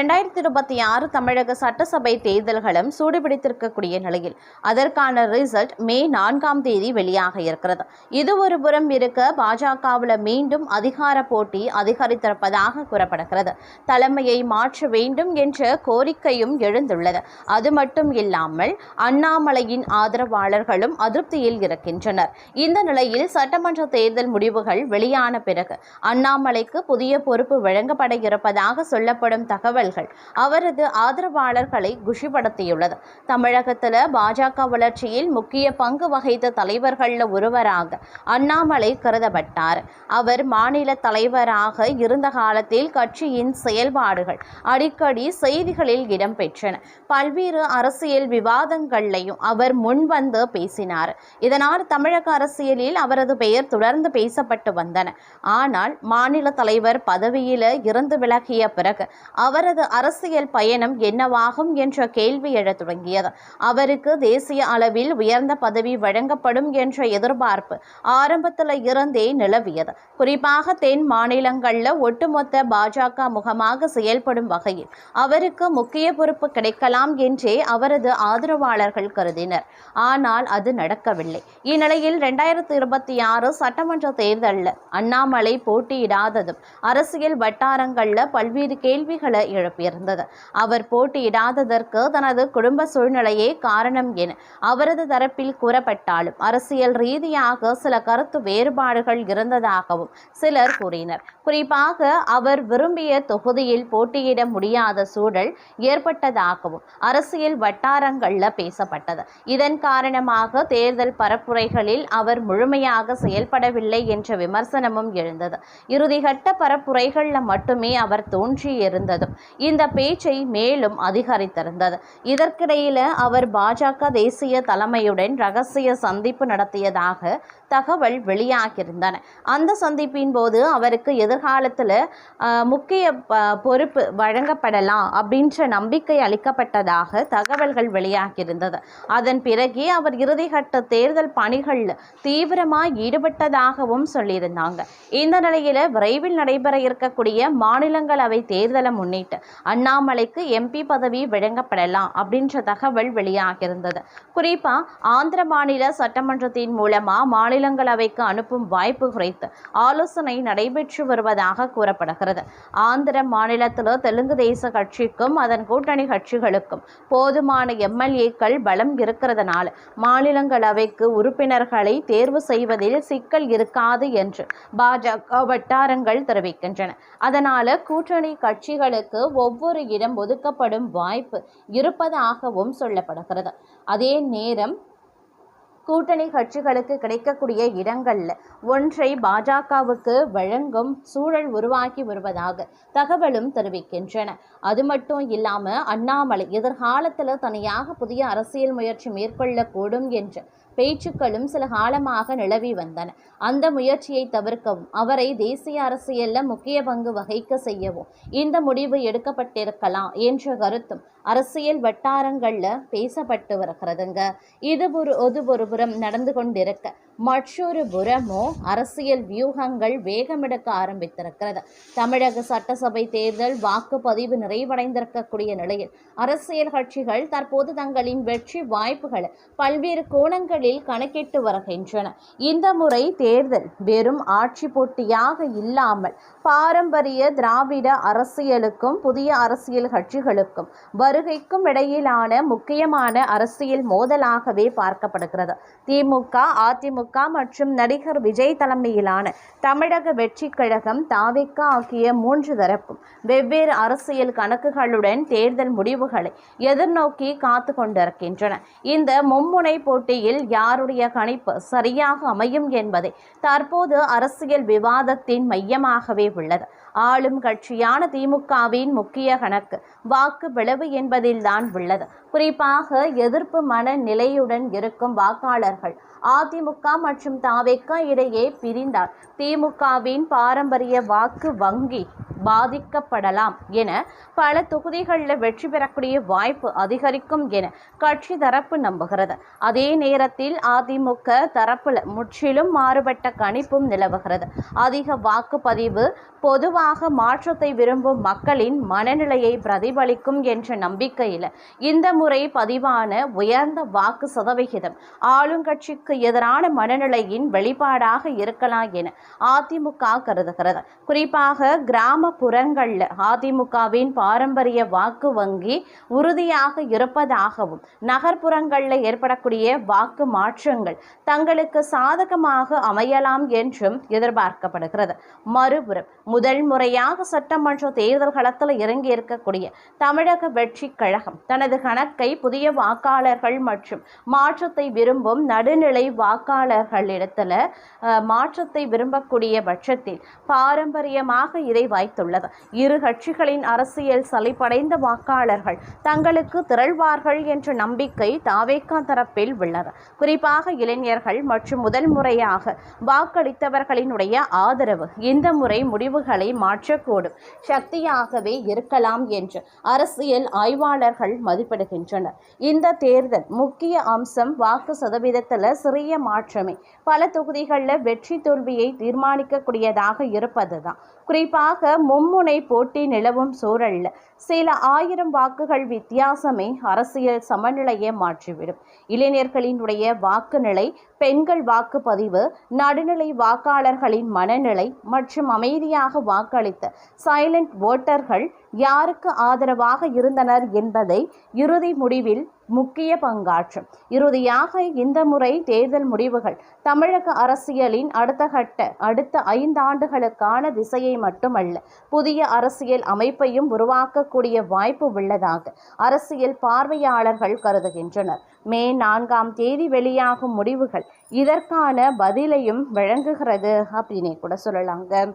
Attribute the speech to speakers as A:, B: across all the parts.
A: 2026 தமிழக சட்டசபை தேர்தல்களும் சூடுபிடித்திருக்கக்கூடிய நிலையில் அதற்கான ரிசல்ட் மே 4ஆம் தேதி வெளியாக இருக்கிறது. இது ஒரு புறம் இருக்க, பாஜகவில் மீண்டும் அதிகார போட்டி அதிகரித்திருப்பதாக கூறப்படுகிறது. தலைமையை மாற்ற வேண்டும் என்ற கோரிக்கையும் எழுந்துள்ளது. அது மட்டும் இல்லாமல் அண்ணாமலையின் ஆதரவாளர்களும் அதிருப்தியில் இருக்கின்றனர். இந்த நிலையில் சட்டமன்ற தேர்தல் முடிவுகள் வெளியான பிறகு அண்ணாமலைக்கு புதிய பொறுப்பு வழங்கப்பட இருப்பதாக சொல்லப்படும் தகவல் அவரது ஆதரவாளர்களை குஷிப்படுத்தியுள்ளது. தமிழகத்தில் பாஜக வளர்ச்சியில் முக்கிய பங்கு வகித்த தலைவர்கள் ஒருவராக அண்ணாமலை கருதப்பட்டார். அவர் மாநில தலைவராக இருந்த காலத்தில் கட்சியின் செயல்பாடுகள் அடிக்கடி செய்திகளில் இடம்பெற்றன. பல்வேறு அரசியல் விவாதங்களையும் அவர் முன்வந்து பேசினார். இதனால் தமிழக அரசியலில் அவரது பெயர் தொடர்ந்து பேசப்பட்டு வந்தன. ஆனால் மாநில தலைவர் பதவியில் இருந்து விலகிய பிறகு அவரது அரசியல் பயணம் என்னவாகும் என்ற கேள்வி எழத் தொடங்கியது. அவருக்கு தேசிய அளவில் உயர்ந்த பதவி வழங்கப்படும் என்ற எதிர்பார்ப்பு ஆரம்பத்தில் இருந்தே நிலவியது. குறிப்பாக தென் மாநிலங்களில் ஒட்டுமொத்த பாஜக முகமாக செயல்படும் வகையில் அவருக்கு முக்கிய பொறுப்பு கிடைக்கலாம் என்றே அவரது ஆதரவாளர்கள் கருதினர். ஆனால் அது நடக்கவில்லை. இந்நிலையில் 2026 சட்டமன்ற தேர்தலில் அண்ணாமலை போட்டியிடாததும் அரசியல் வட்டாரங்களில் பல்வேறு கேள்விகளை எழுப்பியிருந்தது. அவர் போட்டியிடாததற்கு தனது குடும்ப சூழ்நிலையே காரணம் என அவரது தரப்பில் கூறப்பட்டாலும் அரசியல் ரீதியாக சில கருத்து வேறுபாடுகள் இருந்ததாகவும் சிலர் கூறினர். குறிப்பாக அவர் விரும்பிய தொகுதியில் போட்டியிட முடியாத சூழல் ஏற்பட்டதாகவும் அரசியல் வட்டாரங்களில் பேசப்பட்டது. இதன் காரணமாக தேர்தல் பரப்புரைகளில் அவர் முழுமையாக செயல்படவில்லை என்ற விமர்சனமும் எழுந்தது. இறுதிக்கட்ட பரப்புரைகளில் மட்டுமே அவர் தோன்றியிருந்ததும் இந்த பேச்சை மேலும் அதிகரித்திருந்தது. இதற்கிடையில் அவர் பாஜக தேசிய தலைமையுடன் ரகசிய சந்திப்பு நடத்தியதாக தகவல் வெளியாகியிருந்தன. அந்த சந்திப்பின் போது அவருக்கு எதிர்காலத்தில் முக்கிய பொறுப்பு வழங்கப்படலாம் அப்படின்ற நம்பிக்கை அளிக்கப்பட்டதாக தகவல்கள் வெளியாகியிருந்தது. அதன் பிறகே அவர் இறுதிக்கட்ட தேர்தல் பணிகளில் தீவிரமாக ஈடுபட்டதாகவும் சொல்லியிருந்தாங்க. இந்த நிலையில் விரைவில் நடைபெற இருக்கக்கூடிய மாநிலங்களவை தேர்தலை முன்னிட்டு அண்ணாமலைக்கு எம்பி பதவி வழங்கப்படலாம் அப்படின்ற தகவல் வெளியாகியிருந்தது. குறிப்பாக ஆந்திர மாநில சட்டமன்றத்தின் மூலமாக மாநிலங்களவைக்கு அனுப்பும் வாய்ப்பு குறித்து ஆலோசனை நடைபெற்று வருவதாக கூறப்படுகிறது. ஆந்திர மாநிலத்தில் தெலுங்கு தேச கட்சிக்கும் அதன் கூட்டணி கட்சிகளுக்கும் போதுமான எம்எல்ஏக்கள் பலம் இருக்கிறதுனால மாநிலங்களவைக்கு உறுப்பினர்களை தேர்வு செய்வதில் சிக்கல் இருக்காது என்று பாஜக வட்டாரங்கள் தெரிவிக்கின்றன. அதனால கூட்டணி கட்சிகளுக்கு ஒவ்வொரு இடம் ஒதுக்கப்படும் வாய்ப்பு இருப்பதாகவும் சொல்லப்படுகிறது. அதே நேரம் கூட்டணி கட்சிகளுக்கு கிடைக்கக்கூடிய இடங்கள்ல ஒன்றை பாஜகவுக்கு வழங்கும் சூழல் உருவாக்கி வருவதாக தகவலும் தெரிவிக்கின்றன. அது மட்டும் இல்லாம அண்ணாமலை எதிர்காலத்தில் தனியாக புதிய அரசியல் முயற்சி மேற்கொள்ளக்கூடும் என்ற பேச்சுக்களும் சில காலமாக நிலவி வந்தன. அந்த முயற்சியை தவிர்க்கவும் அவரை தேசிய அரசியலில் முக்கிய பங்கு வகிக்க செய்யவும் இந்த முடிவு எடுக்கப்பட்டிருக்கலாம் என்ற கருத்தும் அரசியல் வட்டாரங்களில் பேசப்பட்டு வருகிறதுங்க. இது ஒரு புறம் நடந்து கொண்டிருக்க, மற்றொரு புறமோ அரசியல் வியூகங்கள் வேகமெடுக்க ஆரம்பித்திருக்கிறது. தமிழக சட்டசபை தேர்தல் வாக்குப்பதிவு நிறைவடைந்திருக்கக்கூடிய நிலையில் அரசியல் கட்சிகள் தற்போது தங்களின் வெற்றி வாய்ப்புகளை பல்வேறு கோணங்களில் கணக்கிட்டு வருகின்றன. இந்த முறை தேர்தல் வெறும் ஆட்சி போட்டியாக இல்லாமல் பாரம்பரிய திராவிட அரசியலுக்கும் புதிய அரசியல் கட்சிகளுக்கும் வருகைக்கும் இடையிலான முக்கியமான அரசியல் மோதலாகவே பார்க்கப்படுகிறது. திமுக, அதிமுக மற்றும் நடிகர் விஜய் தலைமையிலான தமிழக வெற்றி கழகம், தாவேகா ஆகிய 3 தரப்பும் வெவ்வேறு அரசியல் கணக்குகளுடன் தேர்தல் முடிவுகளை எதிர்நோக்கி காத்து கொண்டிருக்கின்றன. இந்த மும்முனை போட்டியில் யாருடைய கணிப்பு சரியாக அமையும் என்பதை தற்போது அரசியல் விவாதத்தின் மையமாகவே உள்ளது. ஆளும் கட்சியான திமுகவின் முக்கிய கணக்கு வாக்கு விளைவு என்பதில்தான் உள்ளது. குறிப்பாக எதிர்ப்பு மன நிலையுடன் இருக்கும் வாக்காளர்கள் அதிமுக மற்றும் தாவேகா இடையே பிரிந்தால் திமுகவின் பாரம்பரிய வாக்கு வங்கி பாதிக்கப்படலாம் என பல தொகுதிகளில் வெற்றி பெறக்கூடிய வாய்ப்பு அதிகரிக்கும் என கட்சி தரப்பு நம்புகிறது. அதே நேரத்தில் அதிமுக தரப்புல முற்றிலும் மாறுபட்ட கணிப்பும் நிலவுகிறது. அதிக வாக்குப்பதிவு பொதுவாக மாற்றத்தை விரும்பும் மக்களின் மனநிலையை பிரதிபலிக்கும் என்ற நம்பிக்கையில் இந்த முறை பதிவான உயர்ந்த வாக்கு சதவிகிதம் ஆளுங்கட்சிக்கு எதிரான மனநிலையின் வெளிப்பாடாக இருக்கலாம் என அதிமுக கருதுகிறது. குறிப்பாக கிராமப்புறங்களில் அதிமுகவின் பாரம்பரிய வாக்கு வங்கி உறுதியாக இருப்பதாகவும் நகர்ப்புறங்களில் ஏற்படக்கூடிய வாக்கு மாற்றங்கள் தங்களுக்கு சாதகமாக அமையலாம் என்றும் எதிர்பார்க்கப்படுகிறது. மறுபுறம் முதல் முறையாக சட்டமன்ற தேர்தல் களத்தில் இறங்கி இருக்கக்கூடிய தமிழக வெற்றி கழகம் தனது கணக்கை புதிய வாக்காளர்கள் மற்றும் மாற்றத்தை விரும்பும் நடுநிலை வாக்காளர்களிடத்தில் மாற்றத்தை விரும்பக்கூடிய பட்சத்தில் பாரம்பரியமாக இதை வைத்துள்ளது. இரு கட்சிகளின் அரசியல் சலிப்படைந்த வாக்காளர்கள் தங்களுக்கு திரள்வார்கள் என்ற நம்பிக்கை தாவேகா தரப்பில் உள்ளது. குறிப்பாக இளைஞர்கள் மற்றும் முதல் முறையாக வாக்களித்தவர்களினுடைய ஆதரவு இந்த முறை முடிவுகளை மாற்றக்கூடும் சக்தியாகவே இருக்கலாம் என்று அரசியல் ஆய்வாளர்கள் மதிப்பிடுகின்றனர். இந்த தேர்தல் முக்கிய அம்சம் வாக்கு சதவீதத்தில் சிறிய மாற்றமே பல தொகுதிகளில் வெற்றி தோல்வியை தீர்மானிக்கக்கூடியதாக இருப்பதுதான். குறிப்பாக மும்முனை போட்டி நிலவும் சூழல்ல சில ஆயிரம் வாக்குகள் வித்தியாசமே அரசியல் சமநிலையை மாற்றிவிடும். இளைஞர்களினுடைய வாக்கு நிலை, பெண்கள் வாக்குப்பதிவு, நடுநிலை வாக்காளர்களின் மனநிலை மற்றும் அமைதியாக வாக்களித்த சைலண்ட் ஓட்டர்கள் யாருக்கு ஆதரவாக இருந்தனர் என்பதை இறுதி முடிவில் முக்கிய பங்காற்றும். இறுதியாக இந்த முறை தேர்தல் முடிவுகள் தமிழக அரசியலின் அடுத்த 5 ஆண்டுகளுக்கான திசையை மட்டுமல்ல, புதிய அரசியல் அமைப்பையும் உருவாக்கக்கூடிய வாய்ப்பு உள்ளதாக அரசியல் பார்வையாளர்கள் கருதுகின்றனர். மே 4ஆம் தேதி வெளியாகும் முடிவுகள் இதற்கான பதிலையும் வழங்குகிறது அப்படின்னே கூட சொல்லலாங்க.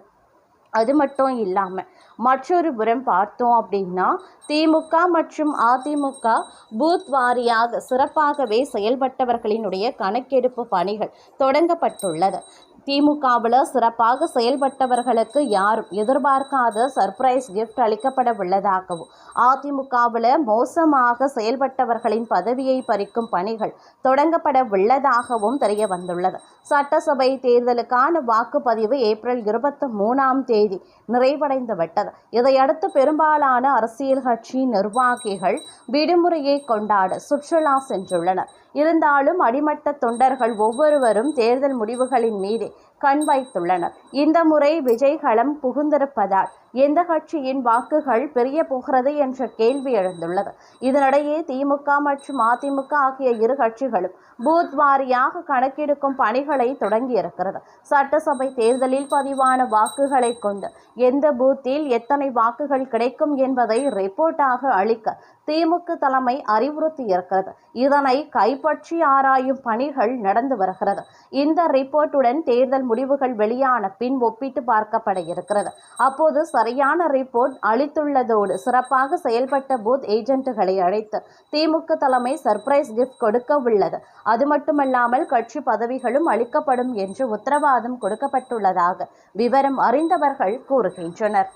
A: அது மட்டும் இல்லாமல் மற்றொரு புறம் பார்த்தோம் அப்படின்னா திமுக மற்றும் அதிமுக பூத் வாரியாக சிறப்பாகவே செயல்பட்டவர்களினுடைய கணக்கெடுப்பு பணிகள் தொடங்கப்பட்டுள்ளது. திமுகவில் சிறப்பாக செயல்பட்டவர்களுக்கு யாரும் எதிர்பார்க்காத சர்ப்ரைஸ் கிஃப்ட் அளிக்கப்பட உள்ளதாகவும், அதிமுகவில் மோசமாக செயல்பட்டவர்களின் பதவியை பறிக்கும் பணிகள் தொடங்கப்பட உள்ளதாகவும் தெரிய வந்துள்ளது. சட்டசபை தேர்தலுக்கான வாக்குப்பதிவு ஏப்ரல் 23ஆம் தேதி நிறைவடைந்து விட்டது. இதையடுத்து பெரும்பாலான அரசியல் கட்சி நிர்வாகிகள் விடுமுறையை கொண்டாட சுற்றுலா சென்றுள்ளனர். இருந்தாலும் அடிமட்ட தொண்டர்கள் ஒவ்வொருவரும் தேர்தல் முடிவுகளின் மீது கண் வைத்துள்ளனர். இந்த முறை விஜய் களம் புகுந்திருப்பதால் எந்த கட்சியின் வாக்குகள் பெரிய போகிறது என்ற கேள்வி எழுந்துள்ளது. இதனிடையே திமுக மற்றும் அதிமுக ஆகிய இரு கட்சிகளும் பூத் வாரியாக கணக்கெடுக்கும் பணிகளை தொடங்கியிருக்கிறது. சட்டசபை தேர்தலில் பதிவான வாக்குகளை கொண்டு எந்த பூத்தில் எத்தனை வாக்குகள் கிடைக்கும் என்பதை ரிப்போர்ட்டாக அளிக்க திமுக தலைமை அறிவுறுத்தியிருக்கிறது. இதனை கைப்பற்றி ஆராயும் பணிகள் நடந்து வருகிறது. இந்த ரிப்போர்ட்டுடன் தேர்தல் முடிவுகள் வெளியான பின் ஒப்பிட்டு பார்க்கப்பட இருக்கிறது. அப்போது சரியான ரிப்போர்ட் அளித்துள்ளதோடு சிறப்பாக செயல்பட்ட பூத் ஏஜென்ட்டுகளை அழைத்து திமுக தலைமை சர்ப்ரைஸ் கிஃப்ட் கொடுக்க உள்ளது. அது மட்டுமல்லாமல் கட்சி பதவிகளும் அளிக்கப்படும் என்று உத்தரவாதம் கொடுக்கப்பட்டுள்ளதாக விவரம் அறிந்தவர்கள் கூறுகின்றனர்.